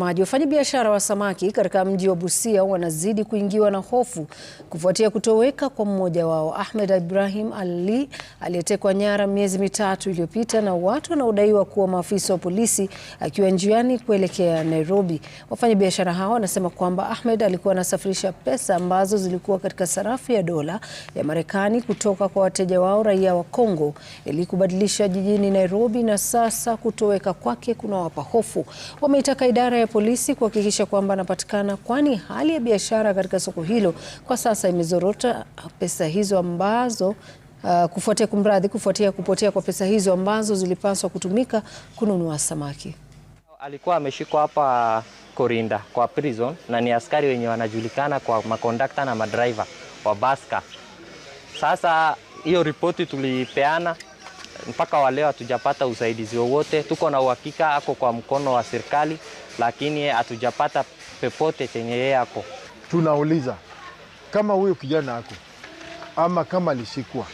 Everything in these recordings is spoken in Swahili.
Wafanyabiashara wa samaki katika mji wa Busia wanazidi kuingiwa na hofu kufuatia kutoweka kwa mmoja wao, Ahmed Ibrahim Ali, aliyetekwa nyara miezi mitatu iliyopita na watu wanaodaiwa kuwa maafisa wa polisi akiwa njiani kuelekea Nairobi. Wafanyabiashara hao wanasema kwamba Ahmed alikuwa anasafirisha pesa ambazo zilikuwa katika sarafu ya dola ya Marekani kutoka kwa wateja wao raia wa Kongo ili kubadilisha jijini Nairobi, na sasa kutoweka kwake kunawapa hofu. Wameitaka idara ya polisi kuhakikisha kwamba anapatikana, kwani hali ya biashara katika soko hilo kwa sasa imezorota. Pesa hizo ambazo kufuatia kupotea kwa pesa hizo ambazo zilipaswa kutumika kununua samaki. Alikuwa ameshikwa hapa Korinda kwa prison na ni askari wenye wanajulikana kwa makondakta na madriver wa baska. Sasa hiyo ripoti tulipeana, mpaka wa leo hatujapata usaidizi wowote. Tuko na uhakika ako kwa mkono wa serikali, lakini hatujapata pepote chenye yeye ako. Tunauliza kama huyo kijana ako ama kama alishikwa,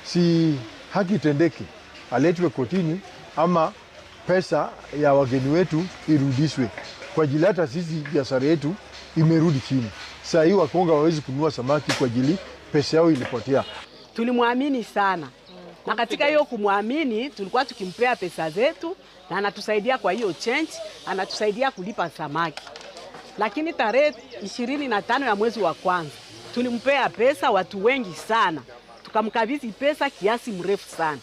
si haki tendeke, aletwe kotini ama pesa ya wageni wetu irudishwe, kwa ajili hata sisi biashara yetu imerudi chini. Sasa hii Wakongo hawawezi kununua samaki kwa ajili pesa yao ilipotea. Tulimwamini sana, na katika hiyo kumwamini tulikuwa tukimpea pesa zetu na anatusaidia kwa hiyo change, anatusaidia kulipa samaki. Lakini tarehe 25 ya mwezi wa kwanza tulimpea pesa watu wengi sana, tukamkabidhi pesa kiasi mrefu sana.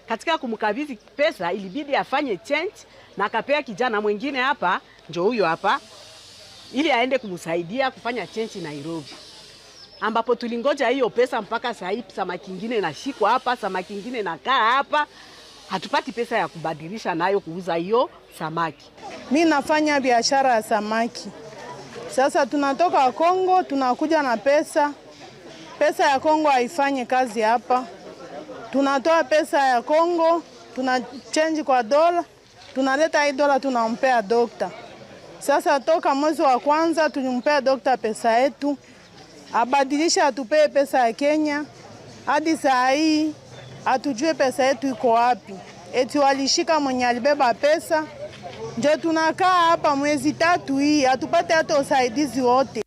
Katika kumkabidhi pesa ilibidi afanye change na akapea kijana mwingine hapa, ndio huyo hapa, ili aende kumsaidia kufanya change Nairobi, ambapo tulingoja hiyo pesa mpaka sasa hivi. Samaki nyingine inashikwa hapa, samaki nyingine inakaa hapa, hatupati pesa ya kubadilisha nayo kuuza hiyo samaki. Mimi nafanya biashara ya samaki. Sasa tunatoka Kongo tunakuja na pesa ya Kongo haifanye kazi hapa. Tunatoa pesa ya Kongo, tunachange kwa dola, tunaleta hii dola tunampea dokta. Sasa toka mwezi wa kwanza tulimpea dokta pesa yetu, abadilisha atupee pesa ya Kenya. Hadi saa hii atujue pesa yetu iko wapi. Eti walishika mwenye alibeba pesa. Ndio tunakaa hapa mwezi 3 hii, atupate hata usaidizi wote.